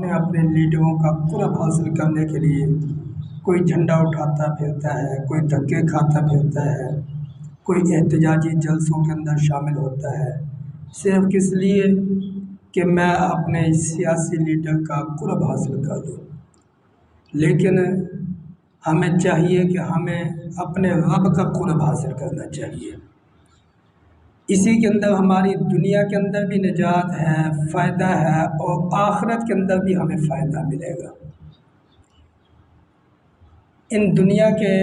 اپنے لیڈروں کا قرب حاصل کرنے کے لیے کوئی جھنڈا اٹھاتا پھرتا ہے، کوئی دھکے کھاتا پھرتا ہے، کوئی احتجاجی جلسوں کے اندر شامل ہوتا ہے، صرف کس لیے کہ میں اپنے سیاسی لیڈر کا قرب حاصل کر دوں۔ لیکن ہمیں چاہیے کہ ہمیں اپنے رب کا قرب حاصل کرنا چاہیے۔ اسی کے اندر ہماری دنیا کے اندر بھی نجات ہے، فائدہ ہے، اور آخرت کے اندر بھی ہمیں فائدہ ملے گا۔ ان دنیا کے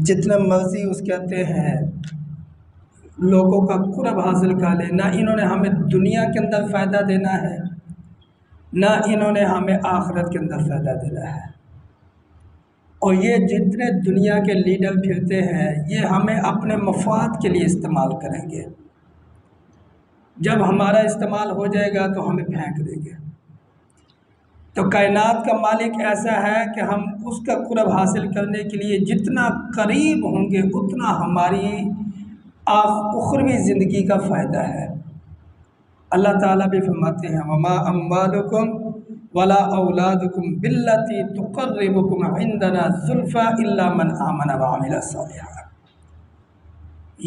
جتنا مرضی اس کہتے ہیں لوگوں کا قرب حاصل کر لے، نہ انہوں نے ہمیں دنیا کے اندر فائدہ دینا ہے، نہ انہوں نے ہمیں آخرت کے اندر فائدہ دینا ہے۔ اور یہ جتنے دنیا کے لیڈر پھرتے ہیں یہ ہمیں اپنے مفاد کے لیے استعمال کریں گے۔ جب ہمارا استعمال ہو جائے گا تو ہمیں پھینک دیں گے۔ تو کائنات کا مالک ایسا ہے کہ ہم اس کا قرب حاصل کرنے کے لیے جتنا قریب ہوں گے اتنا ہماری اخروی زندگی کا فائدہ ہے۔ اللہ تعالیٰ بھی فرماتے ہیں وَمَا أَمْوَالُكُمْ وَلَا أَوْلَادُكُمْ بِالَّتِي تُقَرِّبُكُمْ عِنْدَنَا زُلْفَىٰ إِلَّا مَنْ آمَنَ وَعَمِلَ صَالِحًا۔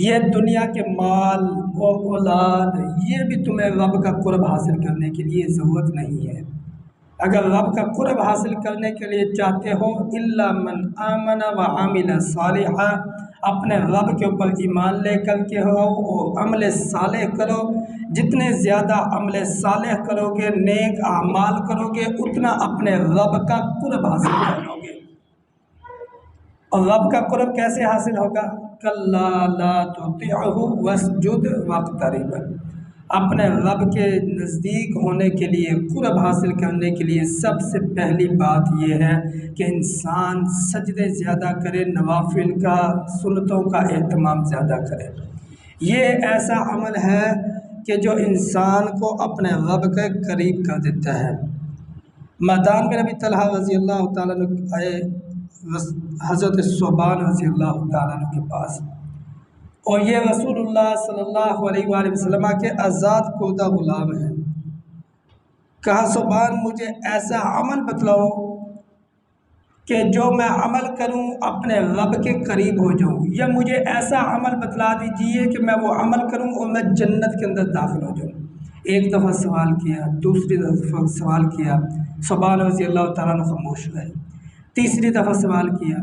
یہ دنیا کے مال اور اولاد یہ بھی تمہیں رب کا قرب حاصل کرنے کے لیے ضرورت نہیں ہے۔ اگر رب کا قرب حاصل کرنے کے لیے چاہتے ہو إِلَّا مَنْ آمَنَ وَعَمِلَ صَالِحًا، اپنے رب کے اوپر ایمان لے کر کے ہو اور عمل صالح کرو۔ جتنے زیادہ عمل صالح کرو گے، نیک اعمال کرو گے، اتنا اپنے رب کا قرب حاصل کرو گے۔ اور رب کا قرب کیسے حاصل ہوگا؟ کَلَّا لَا تُطِعْهُ وَاسْجُدْ وَاقْتَرِب۔ اپنے رب کے نزدیک ہونے کے لیے، قرب حاصل کرنے کے لیے سب سے پہلی بات یہ ہے کہ انسان سجدے زیادہ کرے، نوافل کا، سنتوں کا اہتمام زیادہ کرے۔ یہ ایسا عمل ہے کہ جو انسان کو اپنے رب کے قریب کر دیتا ہے۔ میدان میں نبی طلحہ رضی اللہ تعالیٰ عنہ آئے حضرت ثوبان رضی اللہ تعالیٰ عنہ کے پاس، اور یہ رسول اللہ صلی اللہ علیہ وآلہ وسلم کے آزاد کردہ غلام ہیں۔ کہا ثوبان مجھے ایسا عمل بتلاؤ کہ جو میں عمل کروں اپنے رب کے قریب ہو جاؤں، یا مجھے ایسا عمل بتلا دیجئے کہ میں وہ عمل کروں اور میں جنت کے اندر داخل ہو جاؤں۔ ایک دفعہ سوال کیا، دوسری دفعہ سوال کیا، ثوبان رضی اللہ تعالیٰ عنہ خاموش رہے۔ تیسری دفعہ سوال کیا،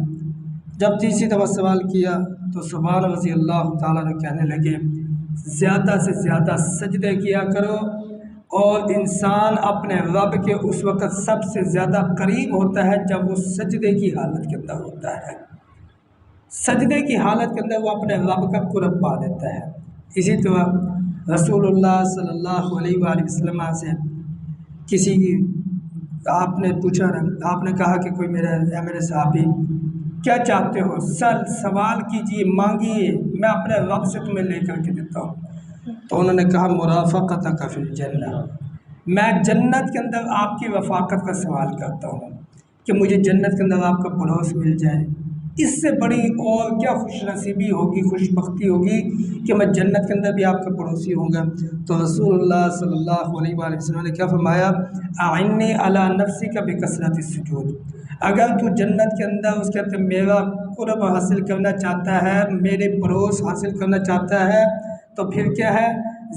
جب تیسری دفعہ سوال کیا تو ثوبان رضی اللہ تعالیٰ عنہ کہنے لگے زیادہ سے زیادہ سجدے کیا کرو، اور انسان اپنے رب کے اس وقت سب سے زیادہ قریب ہوتا ہے جب وہ سجدے کی حالت کے اندر ہوتا ہے۔ سجدے کی حالت کے اندر وہ اپنے رب کا قرب پا لیتا ہے۔ اسی طرح رسول اللہ صلی اللہ علیہ وآلہ وسلم سے کسی آپ نے پوچھا، آپ نے کہا کہ کوئی میرے صحابی کیا چاہتے ہو، سوال کیجیے، مانگیے، میں اپنے رب سے تمہیں لے کر کے دیتا ہوں۔ تو انہوں نے کہا مرافقتک فی الجنہ، میں جنت کے اندر آپ کی رفاقت کا سوال کرتا ہوں کہ مجھے جنت کے اندر آپ کا پڑوس مل جائے۔ اس سے بڑی اور کیا خوش نصیبی ہوگی، خوش بختی ہوگی کہ میں جنت کے اندر بھی آپ کا پڑوسی ہوں گا۔ تو رسول اللہ صلی اللہ علیہ وآلہ وسلم نے کیا فرمایا، اعنی علی نفسک بکثرۃ السجود۔ اگر تو جنت کے اندر اس کہتے میرا قرب حاصل کرنا چاہتا ہے، میرے پڑوس حاصل کرنا چاہتا ہے، تو پھر کیا ہے،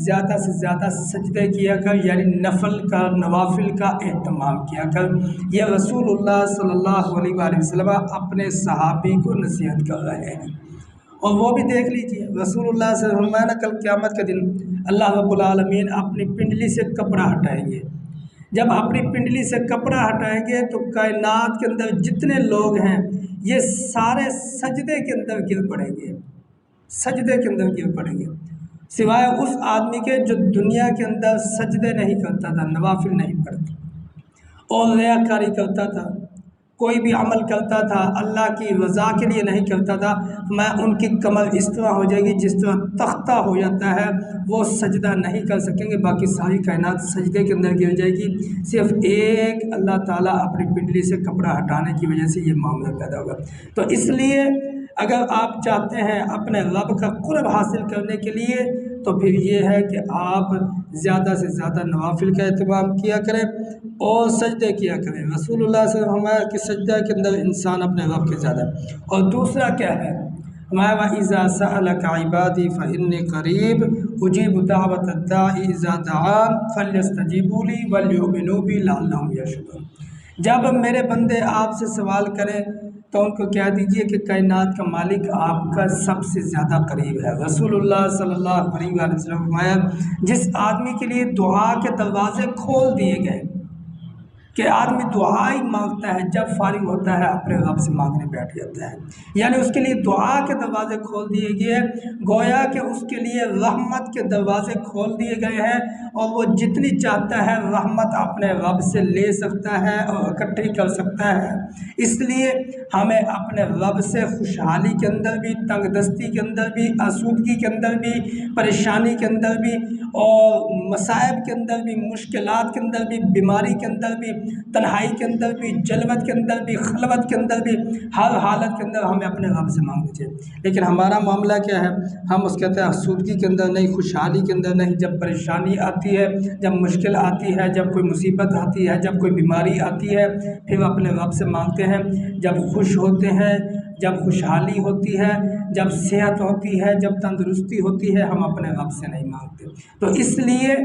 زیادہ سے زیادہ سجدے کیا کر، یعنی نفل کا، نوافل کا اہتمام کیا کر۔ یہ رسول اللہ صلی اللہ علیہ وآلہ وسلم اپنے صحابی کو نصیحت کر رہے ہیں۔ اور وہ بھی دیکھ لیجئے رسول اللہ صلی اللہ علیہ وسلم نے کل قیامت کے دن اللہ رب العالمین اپنی پنڈلی سے کپڑا ہٹائیں گے۔ جب اپنی پنڈلی سے کپڑا ہٹائیں گے تو کائنات کے اندر جتنے لوگ ہیں یہ سارے سجدے کے اندر گر پڑیں گے، سجدے کے اندر گر پڑیں گے، سوائے اس آدمی کے جو دنیا کے اندر سجدے نہیں کرتا تھا، نوافل نہیں پڑھتا اور ریاکاری کرتا تھا، کوئی بھی عمل کرتا تھا اللہ کی رضا کے لیے نہیں کرتا تھا۔ میں ان کی کمر اس طرح ہو جائے گی جس طرح تختہ ہو جاتا ہے، وہ سجدہ نہیں کر سکیں گے، باقی ساری کائنات سجدے کے اندر گر جائے گی۔ صرف ایک اللہ تعالیٰ اپنی پنڈلی سے کپڑا ہٹانے کی وجہ سے یہ معاملہ پیدا ہوگا۔ تو اس لیے اگر آپ چاہتے ہیں اپنے رب کا قرب حاصل کرنے کے لیے تو پھر یہ ہے کہ آپ زیادہ سے زیادہ نوافل کا اہتمام کیا کریں اور سجدے کیا کریں۔ رسول اللہ صلی اللہ علیہ وسلم ہمارا کہ سجدہ کے اندر انسان اپنے رب کے زیادہ۔ اور دوسرا کیا ہے ہمارا وَإِذَا سَأَلَكَ عِبَادِي فَإِنِّي قَرِيبٌ أُجِيبُ دَعْوَةَ الدَّاعِ إِذَا دَعَانِ فَلْيَسْتَجِيبُوا لِي وَلْيُؤْمِنُوا بِي لَعَلَّهُمْ يَرْشُدُونَ۔ جب میرے بندے آپ سے سوال کریں تو ان کو کہہ دیجئے کہ کائنات کا مالک آپ کا سب سے زیادہ قریب ہے۔ رسول اللہ صلی اللہ علیہ وسلم فرمایا جس آدمی کے لیے دعا کے دروازے کھول دیے گئے کہ آدمی دعا ہی مانگتا ہے، جب فارغ ہوتا ہے اپنے رب سے مانگنے بیٹھ جاتا ہے، یعنی اس کے لیے دعا کے دروازے کھول دیے گئے، گویا کہ اس کے لیے رحمت کے دروازے کھول دیے گئے ہیں اور وہ جتنی چاہتا ہے رحمت اپنے رب سے لے سکتا ہے اور اکٹھی کر سکتا ہے۔ اس لیے ہمیں اپنے رب سے خوشحالی کے اندر بھی، تنگ دستی کے اندر بھی، آسودگی کے اندر بھی، پریشانی کے اندر بھی اور مصائب کے اندر بھی، مشکلات کے اندر بھی، بیماری کے اندر بھی، تنہائی کے اندر بھی، جلوت کے اندر بھی، خلوت کے اندر بھی، ہر حالت کے اندر ہمیں اپنے رب سے مانگنا چاہیے۔ لیکن ہمارا معاملہ کیا ہے، ہم اس کہتے ہیں آسودگی کے اندر نہیں، خوشحالی کے اندر نہیں، جب پریشانی آتی ہے، جب مشکل آتی ہے، جب کوئی مصیبت آتی ہے، جب کوئی بیماری آتی ہے، پھر اپنے رب سے مانگتے ہیں۔ جب خوش ہوتے ہیں، جب خوشحالی ہوتی ہے، جب صحت ہوتی ہے، جب تندرستی ہوتی ہے، ہم اپنے رب سے نہیں مانگتے۔ تو اس لیے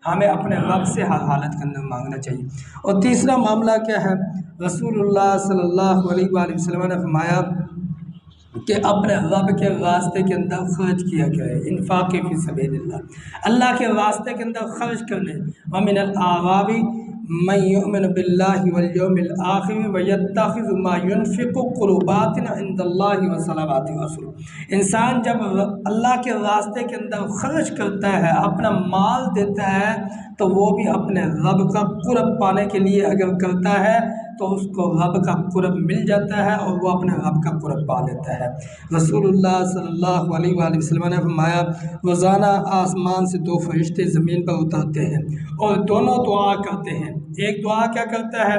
ہمیں اپنے رب سے ہر حالت کے اندر مانگنا چاہیے۔ اور تیسرا معاملہ کیا ہے، رسول اللہ صلی اللہ علیہ وآلہ وسلم نے فرمایا کہ اپنے رب کے راستے کے اندر خرچ کیا کرے، انفاق فی سبیل اللہ، اللہ کے راستے کے اندر خرچ کرنے۔ وَمِنَ الْأَعْرَابِ مَن يُؤْمِنُ بِاللَّهِ وَالْيَوْمِ الْآخِرِ وَيَتَّخِذُ مَا يُنْفِقُ قُرُبَاتٍ عِندَ اللَّهِ وَصَلَوَاتِ الرَّسُولِ۔ انسان جب اللہ کے راستے کے اندر خرچ کرتا ہے، اپنا مال دیتا ہے، تو وہ بھی اپنے رب کا قرب پانے کے لیے اگر کرتا ہے تو اس کو رب کا قرب مل جاتا ہے اور وہ اپنے رب کا قرب پا لیتا ہے۔ رسول اللہ صلی اللہ علیہ وآلہ وسلم نے فرمایا روزانہ آسمان سے 2 فرشتے زمین پر اترتے ہیں اور دونوں دعا کرتے ہیں۔ ایک دعا کیا کرتا ہے،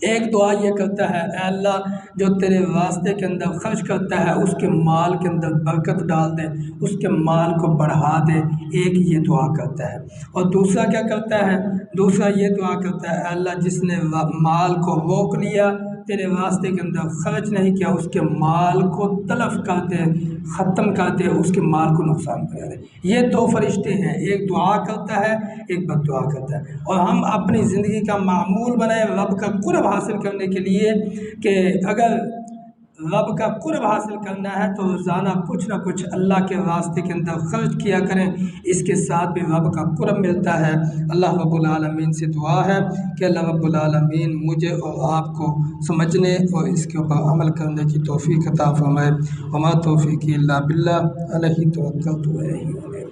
ایک دعا یہ کرتا ہے اے اللہ جو تیرے راستے کے اندر خرچ کرتا ہے اس کے مال کے اندر برکت ڈال دے، اس کے مال کو بڑھا دے، ایک یہ دعا کرتا ہے۔ اور دوسرا کیا کرتا ہے، دوسرا یہ دعا کرتا ہے اے اللہ جس نے مال کو روک لیا، تیرے راستے کے اندر خرچ نہیں کیا، اس کے مال کو تلف کر دے، ختم کر دے، اس کے مال کو نقصان کر دے۔ یہ 2 فرشتے ہیں، ایک دعا کرتا ہے، ایک بد دعا کرتا ہے۔ اور ہم اپنی زندگی کا معمول بنائیں رب کا قرب حاصل کرنے کے لیے کہ اگر رب کا قرب حاصل کرنا ہے تو روزانہ کچھ نہ کچھ اللہ کے راستے کے اندر خرچ کیا کریں، اس کے ساتھ بھی رب کا قرب ملتا ہے۔ اللہ رب العالمین سے دعا ہے کہ اللہ رب العالمین مجھے اور آپ کو سمجھنے اور اس کے اوپر عمل کرنے کی توفیق عطا فرمائے۔ وما توفیقی الا باللہ علیہ توکلت و الیہ انیب۔